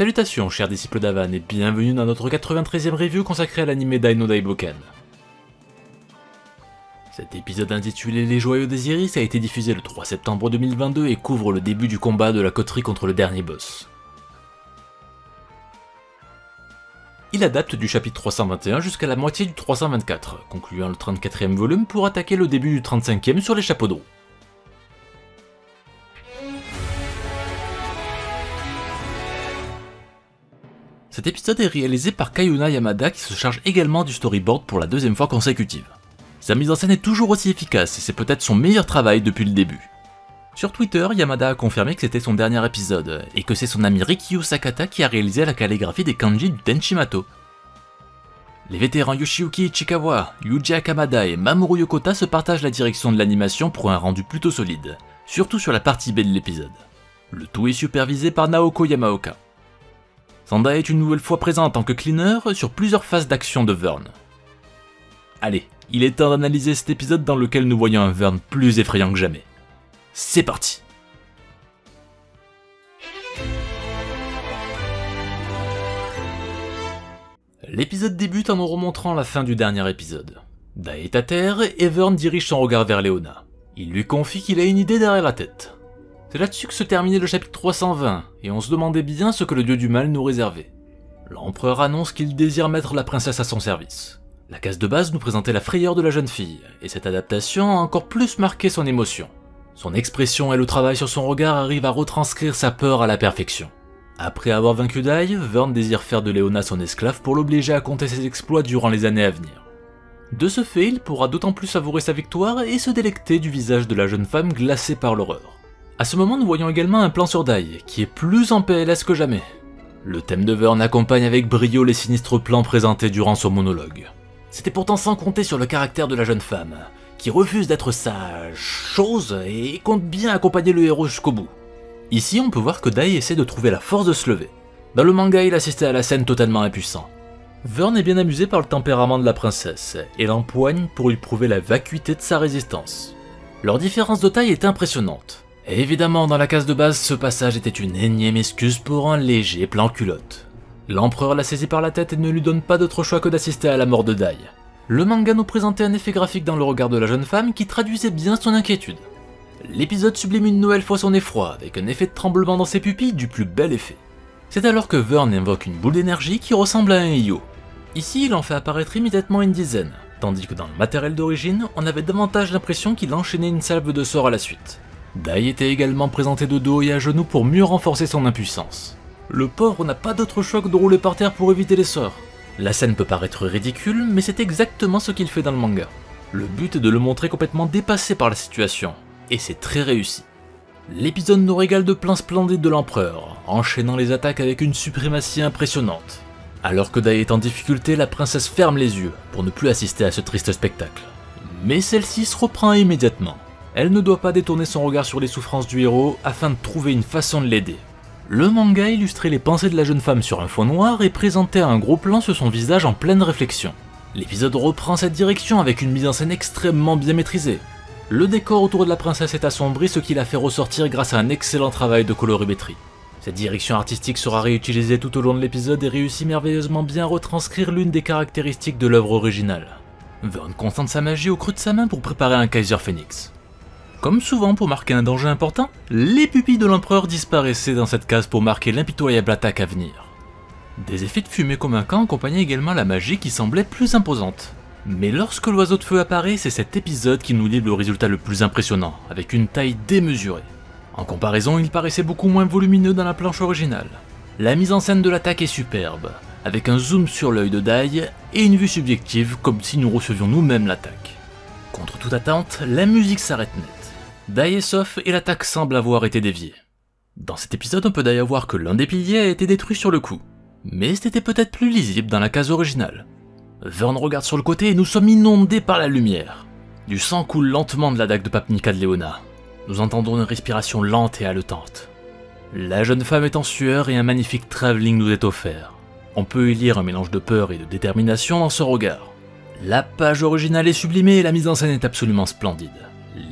Salutations chers disciples d'Avan et bienvenue dans notre 93e review consacré à l'anime Dai no Daiboken. Cet épisode intitulé Les Joyaux d'Osiris a été diffusé le 3 septembre 2022 et couvre le début du combat de la coterie contre le dernier boss. Il adapte du chapitre 321 jusqu'à la moitié du 324, concluant le 34e volume pour attaquer le début du 35e sur les chapeaux de roue. Cet épisode est réalisé par Kayuna Yamada qui se charge également du storyboard pour la deuxième fois consécutive. Sa mise en scène est toujours aussi efficace et c'est peut-être son meilleur travail depuis le début. Sur Twitter, Yamada a confirmé que c'était son dernier épisode, et que c'est son ami Rikyu Sakata qui a réalisé la calligraphie des kanji du Tenshimato. Les vétérans Yoshiyuki Ichikawa, Yuji Akamada et Mamoru Yokota se partagent la direction de l'animation pour un rendu plutôt solide, surtout sur la partie B de l'épisode. Le tout est supervisé par Naoko Yamaoka. Sanda est une nouvelle fois présent en tant que cleaner sur plusieurs phases d'action de Vern. Allez, il est temps d'analyser cet épisode dans lequel nous voyons un Vern plus effrayant que jamais. C'est parti! L'épisode débute en nous remontrant la fin du dernier épisode. Dai est à terre et Vern dirige son regard vers Leona. Il lui confie qu'il a une idée derrière la tête. C'est là-dessus que se terminait le chapitre 320, et on se demandait bien ce que le dieu du mal nous réservait. L'empereur annonce qu'il désire mettre la princesse à son service. La case de base nous présentait la frayeur de la jeune fille, et cette adaptation a encore plus marqué son émotion. Son expression et le travail sur son regard arrivent à retranscrire sa peur à la perfection. Après avoir vaincu Dai, Vern désire faire de Leona son esclave pour l'obliger à compter ses exploits durant les années à venir. De ce fait, il pourra d'autant plus savourer sa victoire et se délecter du visage de la jeune femme glacée par l'horreur. A ce moment, nous voyons également un plan sur Dai, qui est plus en PLS que jamais. Le thème de Vern accompagne avec brio les sinistres plans présentés durant son monologue. C'était pourtant sans compter sur le caractère de la jeune femme, qui refuse d'être sa chose et compte bien accompagner le héros jusqu'au bout. Ici, on peut voir que Dai essaie de trouver la force de se lever. Dans le manga, il assistait à la scène totalement impuissant. Vern est bien amusé par le tempérament de la princesse, et l'empoigne pour lui prouver la vacuité de sa résistance. Leur différence de taille est impressionnante. Et évidemment, dans la case de base, ce passage était une énième excuse pour un léger plan culotte. L'empereur l'a saisi par la tête et ne lui donne pas d'autre choix que d'assister à la mort de Dai. Le manga nous présentait un effet graphique dans le regard de la jeune femme qui traduisait bien son inquiétude. L'épisode sublime une nouvelle fois son effroi, avec un effet de tremblement dans ses pupilles du plus bel effet. C'est alors que Vern invoque une boule d'énergie qui ressemble à un Iyo. Ici, il en fait apparaître immédiatement une dizaine, tandis que dans le matériel d'origine, on avait davantage l'impression qu'il enchaînait une salve de sorts à la suite. Dai était également présenté de dos et à genoux pour mieux renforcer son impuissance. Le pauvre n'a pas d'autre choix que de rouler par terre pour éviter les sorts. La scène peut paraître ridicule, mais c'est exactement ce qu'il fait dans le manga. Le but est de le montrer complètement dépassé par la situation, et c'est très réussi. L'épisode nous régale de plans splendides de l'empereur, enchaînant les attaques avec une suprématie impressionnante. Alors que Dai est en difficulté, la princesse ferme les yeux pour ne plus assister à ce triste spectacle. Mais celle-ci se reprend immédiatement. Elle ne doit pas détourner son regard sur les souffrances du héros afin de trouver une façon de l'aider. Le manga illustrait les pensées de la jeune femme sur un fond noir et présentait un gros plan sur son visage en pleine réflexion. L'épisode reprend cette direction avec une mise en scène extrêmement bien maîtrisée. Le décor autour de la princesse est assombri, ce qui la fait ressortir grâce à un excellent travail de colorimétrie. Cette direction artistique sera réutilisée tout au long de l'épisode et réussit merveilleusement bien à retranscrire l'une des caractéristiques de l'œuvre originale. Vern concentre sa magie au creux de sa main pour préparer un Kaiser Phoenix. Comme souvent pour marquer un danger important, les pupilles de l'empereur disparaissaient dans cette case pour marquer l'impitoyable attaque à venir. Des effets de fumée convaincants accompagnaient également la magie qui semblait plus imposante. Mais lorsque l'oiseau de feu apparaît, c'est cet épisode qui nous livre le résultat le plus impressionnant, avec une taille démesurée. En comparaison, il paraissait beaucoup moins volumineux dans la planche originale. La mise en scène de l'attaque est superbe, avec un zoom sur l'œil de Dai et une vue subjective comme si nous recevions nous-mêmes l'attaque. Contre toute attente, la musique s'arrête net. Dai est sauf et l'attaque semble avoir été déviée. Dans cet épisode, on peut d'ailleurs voir que l'un des piliers a été détruit sur le coup, mais c'était peut-être plus lisible dans la case originale. Vern regarde sur le côté et nous sommes inondés par la lumière. Du sang coule lentement de la dague de Papnica de Leona. Nous entendons une respiration lente et haletante. La jeune femme est en sueur et un magnifique travelling nous est offert. On peut y lire un mélange de peur et de détermination dans ce regard. La page originale est sublimée et la mise en scène est absolument splendide.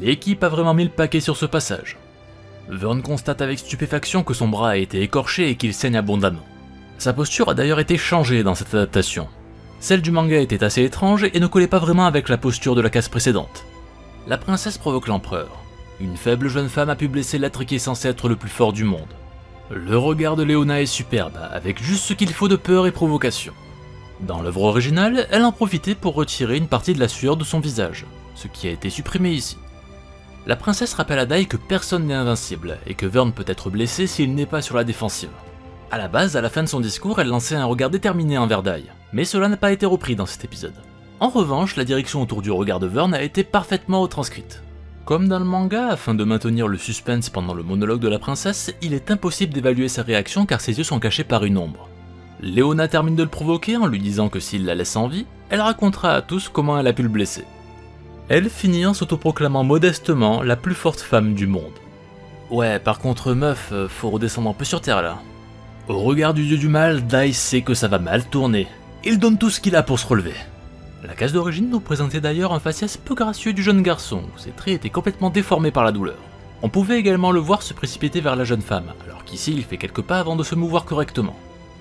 L'équipe a vraiment mis le paquet sur ce passage. Vern constate avec stupéfaction que son bras a été écorché et qu'il saigne abondamment. Sa posture a d'ailleurs été changée dans cette adaptation. Celle du manga était assez étrange et ne collait pas vraiment avec la posture de la case précédente. La princesse provoque l'empereur. Une faible jeune femme a pu blesser l'être qui est censé être le plus fort du monde. Le regard de Léona est superbe, avec juste ce qu'il faut de peur et provocation. Dans l'œuvre originale, elle en profitait pour retirer une partie de la sueur de son visage, ce qui a été supprimé ici. La princesse rappelle à Dai que personne n'est invincible, et que Vern peut être blessé s'il n'est pas sur la défensive. A la base, à la fin de son discours, elle lançait un regard déterminé envers Dai, mais cela n'a pas été repris dans cet épisode. En revanche, la direction autour du regard de Vern a été parfaitement retranscrite. Comme dans le manga, afin de maintenir le suspense pendant le monologue de la princesse, il est impossible d'évaluer sa réaction car ses yeux sont cachés par une ombre. Léona termine de le provoquer en lui disant que s'il la laisse en vie, elle racontera à tous comment elle a pu le blesser. Elle finit en s'autoproclamant modestement la plus forte femme du monde. Ouais, par contre meuf, faut redescendre un peu sur terre là. Au regard du dieu du mal, Dai sait que ça va mal tourner. Il donne tout ce qu'il a pour se relever. La case d'origine nous présentait d'ailleurs un faciès peu gracieux du jeune garçon, où ses traits étaient complètement déformés par la douleur. On pouvait également le voir se précipiter vers la jeune femme, alors qu'ici il fait quelques pas avant de se mouvoir correctement.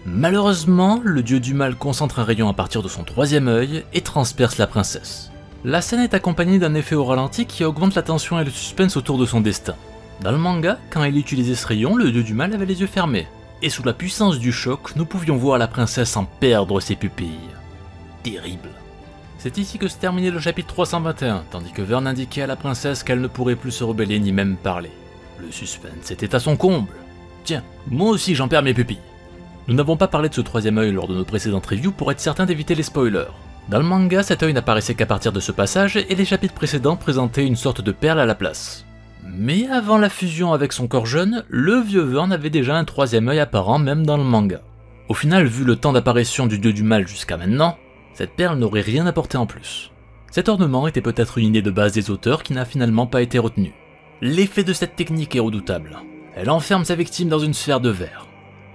Malheureusement, le dieu du mal concentre un rayon à partir de son troisième œil et transperce la princesse. La scène est accompagnée d'un effet au ralenti qui augmente la tension et le suspense autour de son destin. Dans le manga, quand il utilisait ce rayon, le dieu du mal avait les yeux fermés, et sous la puissance du choc, nous pouvions voir la princesse en perdre ses pupilles. Terrible. C'est ici que se terminait le chapitre 321, tandis que Vern indiquait à la princesse qu'elle ne pourrait plus se rebeller ni même parler. Le suspense était à son comble. Tiens, moi aussi j'en perds mes pupilles. Nous n'avons pas parlé de ce troisième œil lors de nos précédentes reviews pour être certain d'éviter les spoilers. Dans le manga, cet œil n'apparaissait qu'à partir de ce passage et les chapitres précédents présentaient une sorte de perle à la place. Mais avant la fusion avec son corps jeune, le vieux Vern avait déjà un troisième œil apparent même dans le manga. Au final, vu le temps d'apparition du dieu du mal jusqu'à maintenant, cette perle n'aurait rien apporté en plus. Cet ornement était peut-être une idée de base des auteurs qui n'a finalement pas été retenue. L'effet de cette technique est redoutable. Elle enferme sa victime dans une sphère de verre.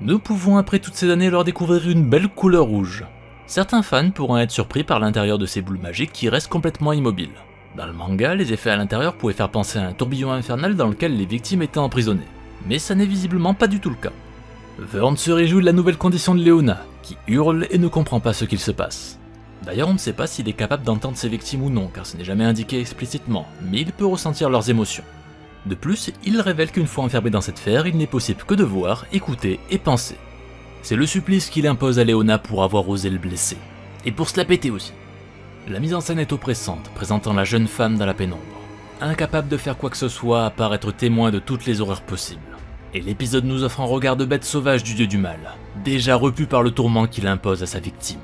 Nous pouvons après toutes ces années leur découvrir une belle couleur rouge. Certains fans pourront être surpris par l'intérieur de ces boules magiques qui restent complètement immobiles. Dans le manga, les effets à l'intérieur pouvaient faire penser à un tourbillon infernal dans lequel les victimes étaient emprisonnées. Mais ça n'est visiblement pas du tout le cas. Vern se réjouit de la nouvelle condition de Léona, qui hurle et ne comprend pas ce qu'il se passe. D'ailleurs, on ne sait pas s'il est capable d'entendre ses victimes ou non, car ce n'est jamais indiqué explicitement, mais il peut ressentir leurs émotions. De plus, il révèle qu'une fois enfermé dans cette sphère, il n'est possible que de voir, écouter et penser. C'est le supplice qu'il impose à Léona pour avoir osé le blesser. Et pour se la péter aussi. La mise en scène est oppressante, présentant la jeune femme dans la pénombre. Incapable de faire quoi que ce soit à part être témoin de toutes les horreurs possibles. Et l'épisode nous offre un regard de bête sauvage du dieu du mal, déjà repu par le tourment qu'il impose à sa victime.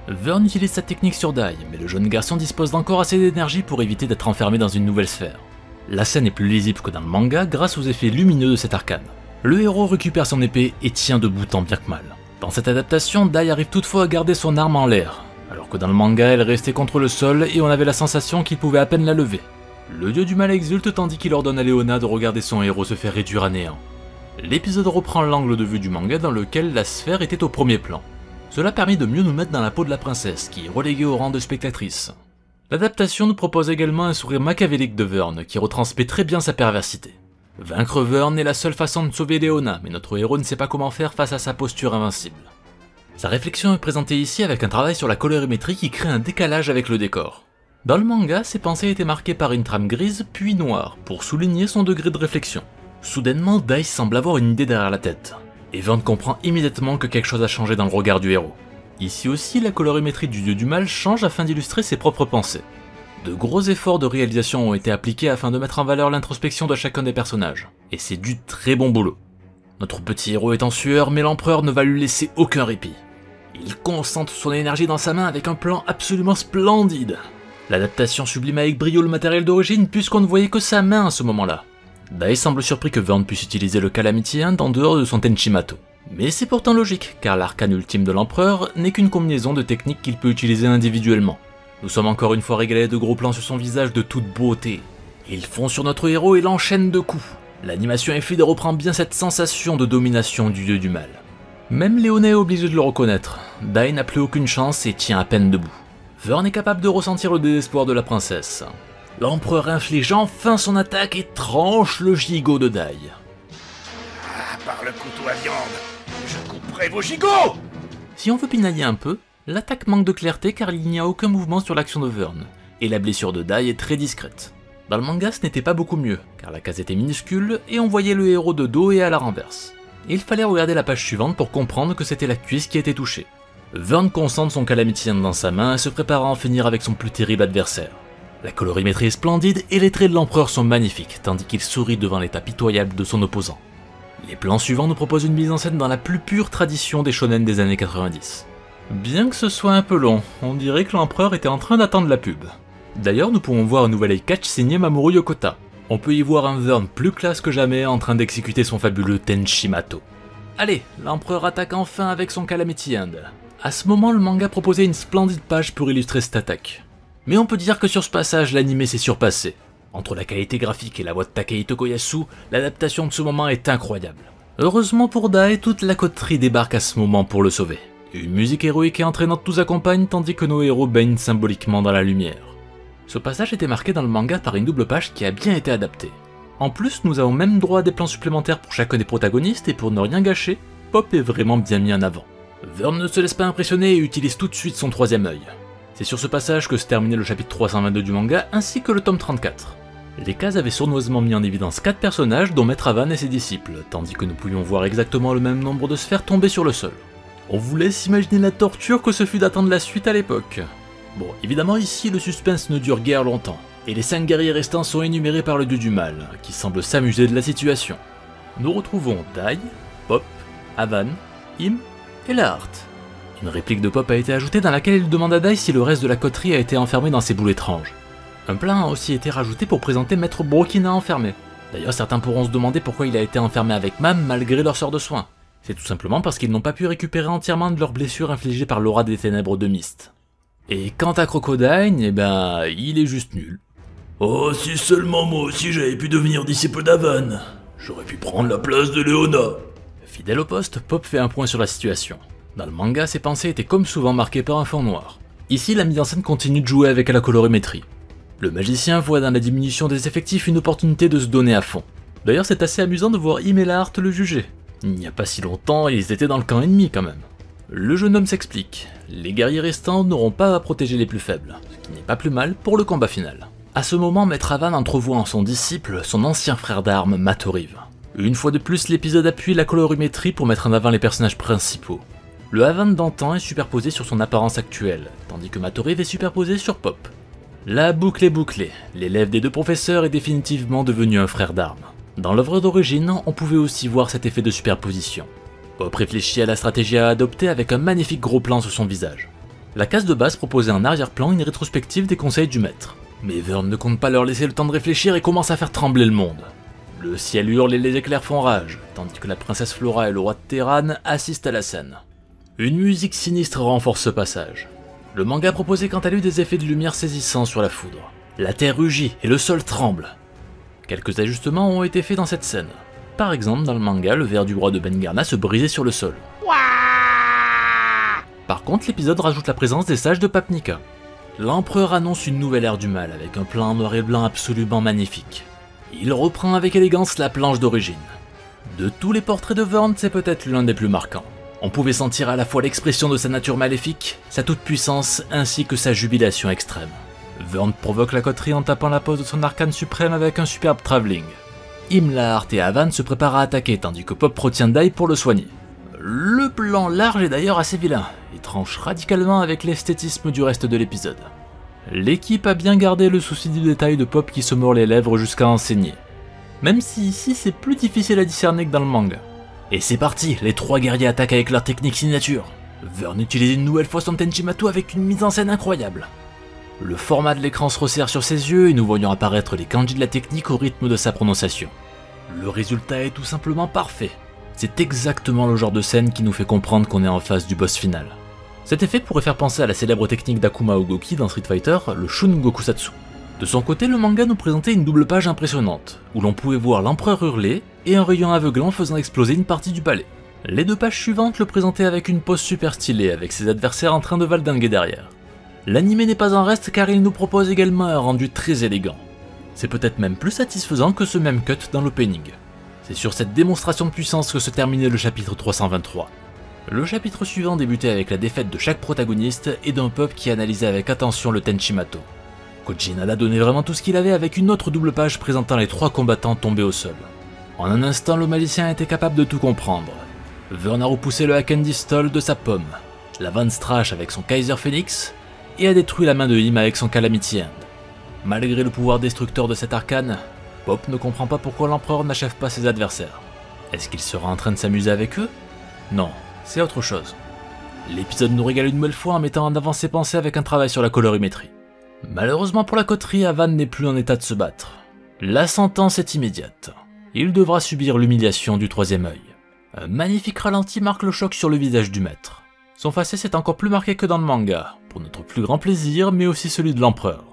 Vern utilise sa technique sur Dai, mais le jeune garçon dispose d'encore assez d'énergie pour éviter d'être enfermé dans une nouvelle sphère. La scène est plus lisible que dans le manga grâce aux effets lumineux de cet arcane. Le héros récupère son épée et tient debout tant bien que mal. Dans cette adaptation, Dai arrive toutefois à garder son arme en l'air, alors que dans le manga elle restait contre le sol et on avait la sensation qu'il pouvait à peine la lever. Le dieu du mal exulte tandis qu'il ordonne à Léona de regarder son héros se faire réduire à néant. L'épisode reprend l'angle de vue du manga dans lequel la sphère était au premier plan. Cela permet de mieux nous mettre dans la peau de la princesse, qui est reléguée au rang de spectatrice. L'adaptation nous propose également un sourire machiavélique de Vern, qui retransmet très bien sa perversité. Vaincre Vern est la seule façon de sauver Léona, mais notre héros ne sait pas comment faire face à sa posture invincible. Sa réflexion est présentée ici avec un travail sur la colorimétrie qui crée un décalage avec le décor. Dans le manga, ses pensées étaient marquées par une trame grise puis noire, pour souligner son degré de réflexion. Soudainement, Dai semble avoir une idée derrière la tête. Et Vern comprend immédiatement que quelque chose a changé dans le regard du héros. Ici aussi, la colorimétrie du dieu du mal change afin d'illustrer ses propres pensées. De gros efforts de réalisation ont été appliqués afin de mettre en valeur l'introspection de chacun des personnages, et c'est du très bon boulot. Notre petit héros est en sueur, mais l'empereur ne va lui laisser aucun répit. Il concentre son énergie dans sa main avec un plan absolument splendide. L'adaptation sublime avec brio le matériel d'origine puisqu'on ne voyait que sa main à ce moment-là. Dai semble surpris que Vern puisse utiliser le Calamity Hand en dehors de son Tenchimato. Mais c'est pourtant logique, car l'arcane ultime de l'empereur n'est qu'une combinaison de techniques qu'il peut utiliser individuellement. Nous sommes encore une fois régalés de gros plans sur son visage de toute beauté. Il fond sur notre héros et l'enchaîne de coups. L'animation est fluide et reprend bien cette sensation de domination du dieu du mal. Même Léona est obligé de le reconnaître. Dai n'a plus aucune chance et tient à peine debout. Vern est capable de ressentir le désespoir de la princesse. L'empereur inflige enfin son attaque et tranche le gigot de Dai. Ah, par le couteau à viande, je couperai après vos gigots! Si on veut pinailler un peu, l'attaque manque de clarté car il n'y a aucun mouvement sur l'action de Vern, et la blessure de Dai est très discrète. Dans le manga ce n'était pas beaucoup mieux, car la case était minuscule et on voyait le héros de dos et à la renverse. Il fallait regarder la page suivante pour comprendre que c'était la cuisse qui était touchée. Vern concentre son Calamity Hand dans sa main et se prépare à en finir avec son plus terrible adversaire. La colorimétrie est splendide et les traits de l'empereur sont magnifiques, tandis qu'il sourit devant l'état pitoyable de son opposant. Les plans suivants nous proposent une mise en scène dans la plus pure tradition des shonen des années 90. Bien que ce soit un peu long, on dirait que l'empereur était en train d'attendre la pub. D'ailleurs, nous pouvons voir un nouvel eye catch signé Mamoru Yokota. On peut y voir un Vern plus classe que jamais en train d'exécuter son fabuleux Tenshimato. Allez, l'empereur attaque enfin avec son Calamity Hand. À ce moment, le manga proposait une splendide page pour illustrer cette attaque. Mais on peut dire que sur ce passage, l'anime s'est surpassé. Entre la qualité graphique et la voix de Takehito Koyasu, l'adaptation de ce moment est incroyable. Heureusement pour Dai, toute la coterie débarque à ce moment pour le sauver. Une musique héroïque et entraînante nous accompagne tandis que nos héros baignent symboliquement dans la lumière. Ce passage était marqué dans le manga par une double page qui a bien été adaptée. En plus, nous avons même droit à des plans supplémentaires pour chacun des protagonistes et pour ne rien gâcher, Pop est vraiment bien mis en avant. Vern ne se laisse pas impressionner et utilise tout de suite son troisième œil. C'est sur ce passage que se terminait le chapitre 322 du manga ainsi que le tome 34. Les cases avaient sournoisement mis en évidence 4 personnages dont Maître Avan et ses disciples, tandis que nous pouvions voir exactement le même nombre de sphères tomber sur le sol. On vous laisse imaginer la torture que ce fut d'attendre la suite à l'époque. Bon, évidemment ici le suspense ne dure guère longtemps, et les 5 guerriers restants sont énumérés par le dieu du mal, qui semble s'amuser de la situation. Nous retrouvons Dai, Pop, Avan, Im et Laart. Une réplique de Pop a été ajoutée dans laquelle il demande à Dai si le reste de la coterie a été enfermé dans ces boules étranges. Un plan a aussi été rajouté pour présenter Maître Brokina enfermé. D'ailleurs certains pourront se demander pourquoi il a été enfermé avec Mam malgré leur sort de soin. C'est tout simplement parce qu'ils n'ont pas pu récupérer entièrement de leurs blessures infligées par l'aura des ténèbres de Myst. Et quant à Crocodile, eh ben, il est juste nul. Oh, si seulement moi aussi j'avais pu devenir disciple d'Avan, j'aurais pu prendre la place de Léona. Fidèle au poste, Pop fait un point sur la situation. Dans le manga, ses pensées étaient comme souvent marquées par un fond noir. Ici, la mise en scène continue de jouer avec la colorimétrie. Le magicien voit dans la diminution des effectifs une opportunité de se donner à fond. D'ailleurs, c'est assez amusant de voir Im et Laart le juger. Il n'y a pas si longtemps, ils étaient dans le camp ennemi quand même. Le jeune homme s'explique. Les guerriers restants n'auront pas à protéger les plus faibles, ce qui n'est pas plus mal pour le combat final. À ce moment, Maître Avan entrevoit en son disciple son ancien frère d'armes, Matorive. Une fois de plus, l'épisode appuie la colorimétrie pour mettre en avant les personnages principaux. Le Avan d'antan est superposé sur son apparence actuelle, tandis que Matorive est superposé sur Pop. La boucle est bouclée, l'élève des deux professeurs est définitivement devenu un frère d'armes. Dans l'œuvre d'origine, on pouvait aussi voir cet effet de superposition. Pop réfléchit à la stratégie à adopter avec un magnifique gros plan sur son visage. La case de base proposait en arrière-plan une rétrospective des conseils du maître. Mais Vern ne compte pas leur laisser le temps de réfléchir et commence à faire trembler le monde. Le ciel hurle et les éclairs font rage, tandis que la princesse Flora et le roi de Terran assistent à la scène. Une musique sinistre renforce ce passage. Le manga proposait quant à lui des effets de lumière saisissants sur la foudre. La terre rugit et le sol tremble. Quelques ajustements ont été faits dans cette scène. Par exemple, dans le manga, le verre du roi de Ben-Garna se brisait sur le sol. Par contre, l'épisode rajoute la présence des sages de Papnika. L'empereur annonce une nouvelle ère du mal avec un plan en noir et blanc absolument magnifique. Il reprend avec élégance la planche d'origine. De tous les portraits de Vern, c'est peut-être l'un des plus marquants. On pouvait sentir à la fois l'expression de sa nature maléfique, sa toute-puissance ainsi que sa jubilation extrême. Vern provoque la coterie en tapant la pose de son arcane suprême avec un superbe travelling. Im, Laart et Avan se préparent à attaquer tandis que Pop retient Dai pour le soigner. Le plan large est d'ailleurs assez vilain, et tranche radicalement avec l'esthétisme du reste de l'épisode. L'équipe a bien gardé le souci du détail de Pop qui se mord les lèvres jusqu'à enseigner. Même si ici c'est plus difficile à discerner que dans le manga. Et c'est parti, les 3 guerriers attaquent avec leur technique signature. Vern utilise une nouvelle fois son Tenchimato avec une mise en scène incroyable. Le format de l'écran se resserre sur ses yeux et nous voyons apparaître les kanji de la technique au rythme de sa prononciation. Le résultat est tout simplement parfait. C'est exactement le genre de scène qui nous fait comprendre qu'on est en face du boss final. Cet effet pourrait faire penser à la célèbre technique d'Akuma Ogoki dans Street Fighter, le Shun Gokusatsu. De son côté, le manga nous présentait une double page impressionnante, où l'on pouvait voir l'empereur hurler et un rayon aveuglant faisant exploser une partie du palais. Les 2 pages suivantes le présentaient avec une pose super stylée, avec ses adversaires en train de valdinguer derrière. L'anime n'est pas en reste car il nous propose également un rendu très élégant. C'est peut-être même plus satisfaisant que ce même cut dans l'opening. C'est sur cette démonstration de puissance que se terminait le chapitre 323. Le chapitre suivant débutait avec la défaite de chaque protagoniste et d'un peuple qui analysait avec attention le Tenchimato. Koji Inada donnait vraiment tout ce qu'il avait avec une autre double page présentant les 3 combattants tombés au sol. En un instant, le magicien était capable de tout comprendre. Vern a repoussé le Hakendistol de sa pomme, la Van Strash avec son Kaiser Phoenix, et a détruit la main de Him avec son Calamity Hand. Malgré le pouvoir destructeur de cet arcane, Pop ne comprend pas pourquoi l'empereur n'achève pas ses adversaires. Est-ce qu'il sera en train de s'amuser avec eux? Non, c'est autre chose. L'épisode nous régale une nouvelle fois en mettant en avant ses pensées avec un travail sur la colorimétrie. Malheureusement pour la coterie, Avan n'est plus en état de se battre. La sentence est immédiate. Il devra subir l'humiliation du 3e œil. Un magnifique ralenti marque le choc sur le visage du maître. Son faciès est encore plus marqué que dans le manga, pour notre plus grand plaisir, mais aussi celui de l'empereur.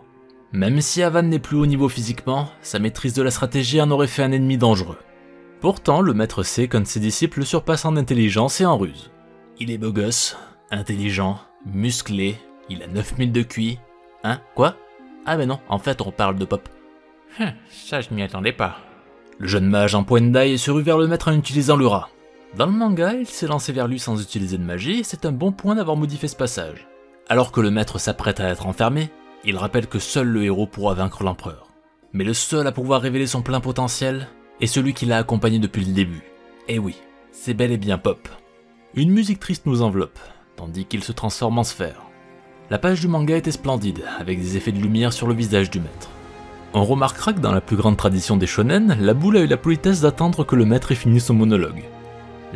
Même si Avan n'est plus au niveau physiquement, sa maîtrise de la stratégie en aurait fait un ennemi dangereux. Pourtant, le maître sait qu'un de ses disciples le surpasse en intelligence et en ruse. Il est beau gosse, intelligent, musclé, il a 9000 de QI. Hein? Quoi? Ah ben non, en fait on parle de Pop. Ça je m'y attendais pas. Le jeune mage empoigne Dai et se rue vers le maître en utilisant le rat. Dans le manga, il s'est lancé vers lui sans utiliser de magie, et c'est un bon point d'avoir modifié ce passage. Alors que le maître s'apprête à être enfermé, il rappelle que seul le héros pourra vaincre l'empereur. Mais le seul à pouvoir révéler son plein potentiel est celui qui l'a accompagné depuis le début. Et oui, c'est bel et bien Pop. Une musique triste nous enveloppe, tandis qu'il se transforme en sphère. La page du manga était splendide, avec des effets de lumière sur le visage du maître. On remarquera que dans la plus grande tradition des shonen, la boule a eu la politesse d'attendre que le maître ait fini son monologue.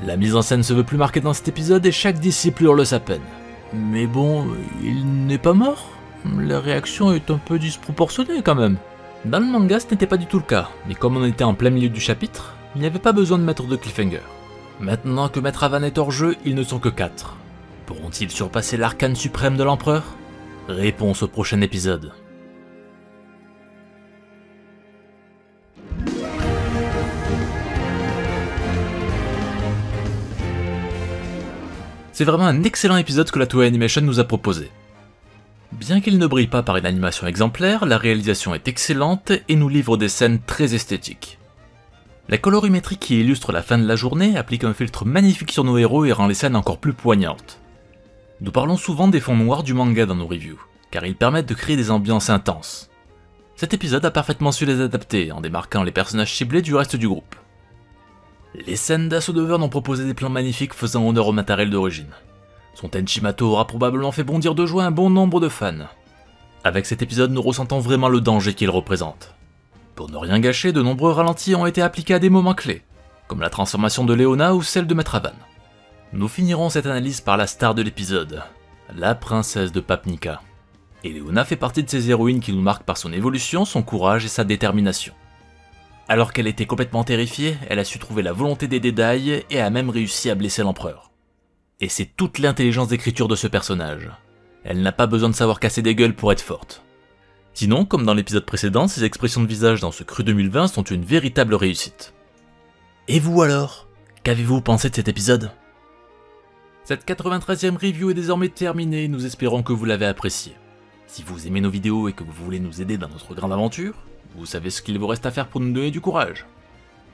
La mise en scène se veut plus marquée dans cet épisode et chaque disciple hurle sa peine. Mais bon, il n'est pas mort? La réaction est un peu disproportionnée quand même. Dans le manga, ce n'était pas du tout le cas, mais comme on était en plein milieu du chapitre, il n'y avait pas besoin de mettre de cliffhanger. Maintenant que Maître Avan est hors jeu, ils ne sont que 4. Pourront-ils surpasser l'arcane suprême de l'empereur? Réponse au prochain épisode. C'est vraiment un excellent épisode que la Toei Animation nous a proposé. Bien qu'il ne brille pas par une animation exemplaire, la réalisation est excellente et nous livre des scènes très esthétiques. La colorimétrie qui illustre la fin de la journée applique un filtre magnifique sur nos héros et rend les scènes encore plus poignantes. Nous parlons souvent des fonds noirs du manga dans nos reviews, car ils permettent de créer des ambiances intenses. Cet épisode a parfaitement su les adapter en démarquant les personnages ciblés du reste du groupe. Les scènes d'assaut de Vern ont proposé des plans magnifiques faisant honneur au matériel d'origine. Son Tenchimato aura probablement fait bondir de joie un bon nombre de fans. Avec cet épisode, nous ressentons vraiment le danger qu'il représente. Pour ne rien gâcher, de nombreux ralentis ont été appliqués à des moments clés, comme la transformation de Leona ou celle de Maître Avan. Nous finirons cette analyse par la star de l'épisode, la princesse de Papnica. Et Leona fait partie de ces héroïnes qui nous marquent par son évolution, son courage et sa détermination. Alors qu'elle était complètement terrifiée, elle a su trouver la volonté d'aider Dai et a même réussi à blesser l'empereur. Et c'est toute l'intelligence d'écriture de ce personnage. Elle n'a pas besoin de savoir casser des gueules pour être forte. Sinon, comme dans l'épisode précédent, ses expressions de visage dans ce cru 2020 sont une véritable réussite. Et vous alors? Qu'avez-vous pensé de cet épisode? Cette 93e review est désormais terminée, nous espérons que vous l'avez appréciée. Si vous aimez nos vidéos et que vous voulez nous aider dans notre grande aventure, vous savez ce qu'il vous reste à faire pour nous donner du courage.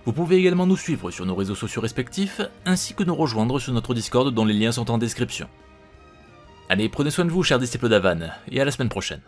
Vous pouvez également nous suivre sur nos réseaux sociaux respectifs, ainsi que nous rejoindre sur notre Discord dont les liens sont en description. Allez, prenez soin de vous, chers disciples d'Avan, et à la semaine prochaine.